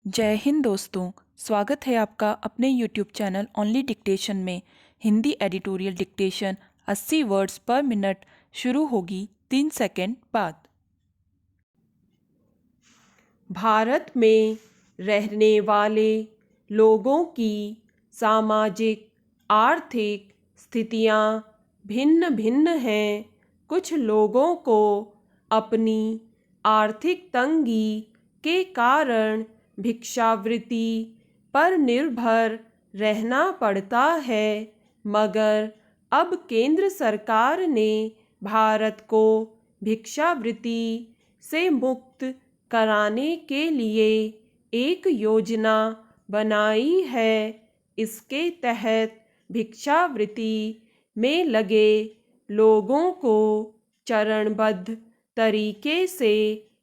जय हिंद दोस्तों। स्वागत है आपका अपने यूट्यूब चैनल ओनली डिक्टेशन में। हिंदी एडिटोरियल डिक्टेशन 80 वर्ड्स पर मिनट शुरू होगी 3 सेकंड बाद। भारत में रहने वाले लोगों की सामाजिक आर्थिक स्थितियां भिन्न भिन्न हैं। कुछ लोगों को अपनी आर्थिक तंगी के कारण भिक्षावृत्ति पर निर्भर रहना पड़ता है, मगर अब केंद्र सरकार ने भारत को भिक्षावृत्ति से मुक्त कराने के लिए एक योजना बनाई है। इसके तहत भिक्षावृत्ति में लगे लोगों को चरणबद्ध तरीके से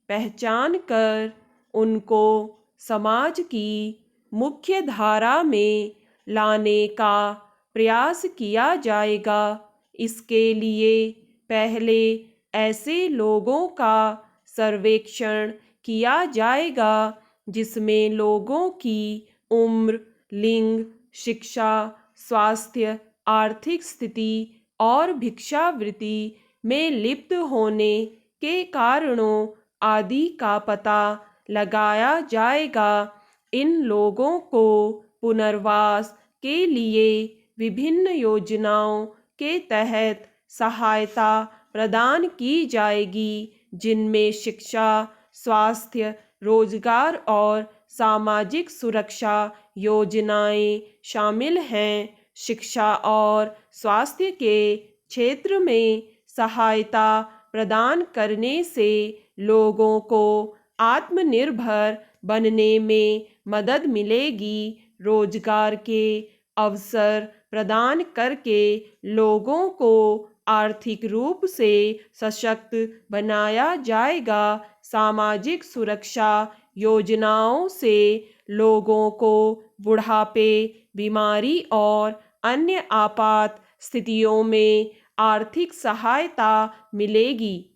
पहचान कर उनको समाज की मुख्य धारा में लाने का प्रयास किया जाएगा। इसके लिए पहले ऐसे लोगों का सर्वेक्षण किया जाएगा जिसमें लोगों की उम्र, लिंग, शिक्षा, स्वास्थ्य, आर्थिक स्थिति और भिक्षावृत्ति में लिप्त होने के कारणों आदि का पता लगाया जाएगा। इन लोगों को पुनर्वास के लिए विभिन्न योजनाओं के तहत सहायता प्रदान की जाएगी, जिनमें शिक्षा, स्वास्थ्य, रोजगार और सामाजिक सुरक्षा योजनाएं शामिल हैं। शिक्षा और स्वास्थ्य के क्षेत्र में सहायता प्रदान करने से लोगों को आत्मनिर्भर बनने में मदद मिलेगी। रोजगार के अवसर प्रदान करके लोगों को आर्थिक रूप से सशक्त बनाया जाएगा। सामाजिक सुरक्षा योजनाओं से लोगों को बुढ़ापे, बीमारी और अन्य आपात स्थितियों में आर्थिक सहायता मिलेगी।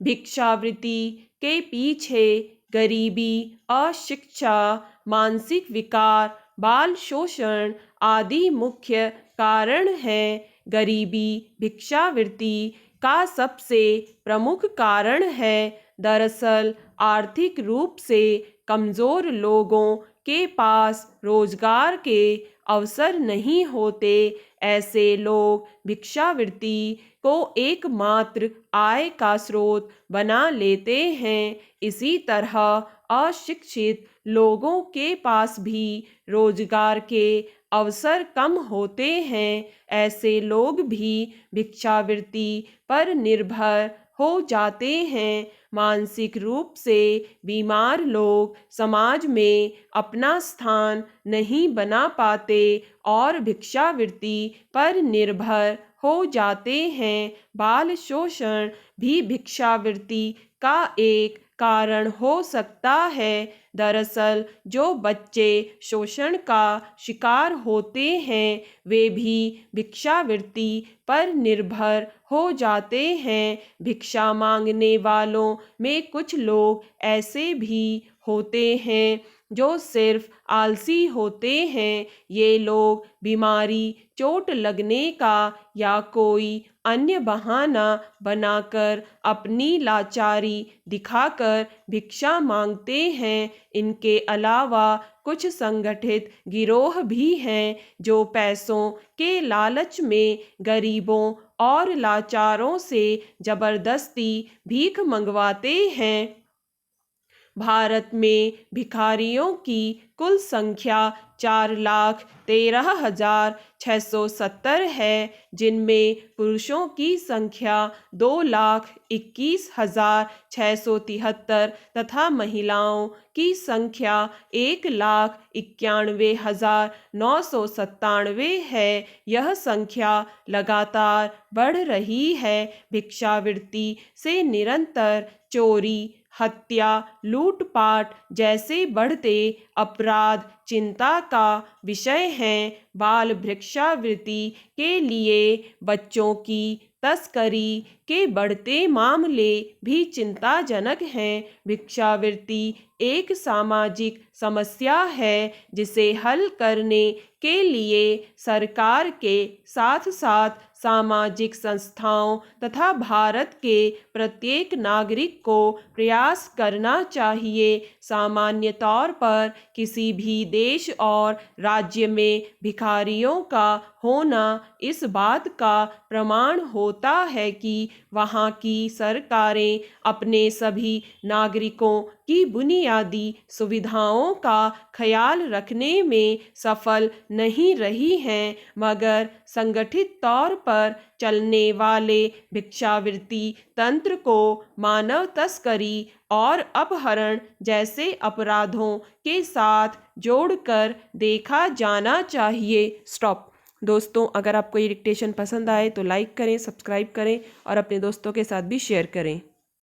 भिक्षावृत्ति के पीछे गरीबी, अशिक्षा, मानसिक विकार, बाल शोषण आदि मुख्य कारण हैं। गरीबी भिक्षावृत्ति का सबसे प्रमुख कारण है। दरअसल आर्थिक रूप से कमजोर लोगों के पास रोजगार के अवसर नहीं होते। ऐसे लोग भिक्षावृत्ति को एकमात्र आय का स्रोत बना लेते हैं। इसी तरह अशिक्षित लोगों के पास भी रोजगार के अवसर कम होते हैं। ऐसे लोग भी भिक्षावृत्ति पर निर्भर हो जाते हैं। मानसिक रूप से बीमार लोग समाज में अपना स्थान नहीं बना पाते और भिक्षावृत्ति पर निर्भर हो जाते हैं। बाल शोषण भी भिक्षावृत्ति का एक कारण हो सकता है। दरअसल जो बच्चे शोषण का शिकार होते हैं वे भी भिक्षावृत्ति पर निर्भर हो जाते हैं। भिक्षा मांगने वालों में कुछ लोग ऐसे भी होते हैं जो सिर्फ आलसी होते हैं। ये लोग बीमारी, चोट लगने का या कोई अन्य बहाना बनाकर अपनी लाचारी दिखाकर भिक्षा मांगते हैं। इनके अलावा कुछ संगठित गिरोह भी हैं जो पैसों के लालच में गरीबों और लाचारों से जबरदस्ती भीख मंगवाते हैं। भारत में भिखारियों की कुल संख्या 4,13,670 है, जिनमें पुरुषों की संख्या 2,21,673 तथा महिलाओं की संख्या 1,91,997 है। यह संख्या लगातार बढ़ रही है। भिक्षावृत्ति से निरंतर चोरी, हत्या, लूटपाट जैसे बढ़ते अपराध चिंता का विषय हैं। बाल भिक्षावृत्ति के लिए बच्चों की तस्करी के बढ़ते मामले भी चिंताजनक हैं। भिक्षावृत्ति एक सामाजिक समस्या है जिसे हल करने के लिए सरकार के साथ साथ सामाजिक संस्थाओं तथा भारत के प्रत्येक नागरिक को प्रयास करना चाहिए। सामान्य तौर पर किसी भी देश और राज्य में भिखारियों का होना इस बात का प्रमाण होता है कि वहाँ की सरकारें अपने सभी नागरिकों की बुनियादी सुविधाओं का ख्याल रखने में सफल नहीं रही हैं, मगर संगठित तौर पर चलने वाले भिक्षावृत्ति तंत्र को मानव तस्करी और अपहरण जैसे अपराधों के साथ जोड़कर देखा जाना चाहिए। स्टॉप। दोस्तों, अगर आपको ये डिक्टेशन पसंद आए तो लाइक करें, सब्सक्राइब करें और अपने दोस्तों के साथ भी शेयर करें।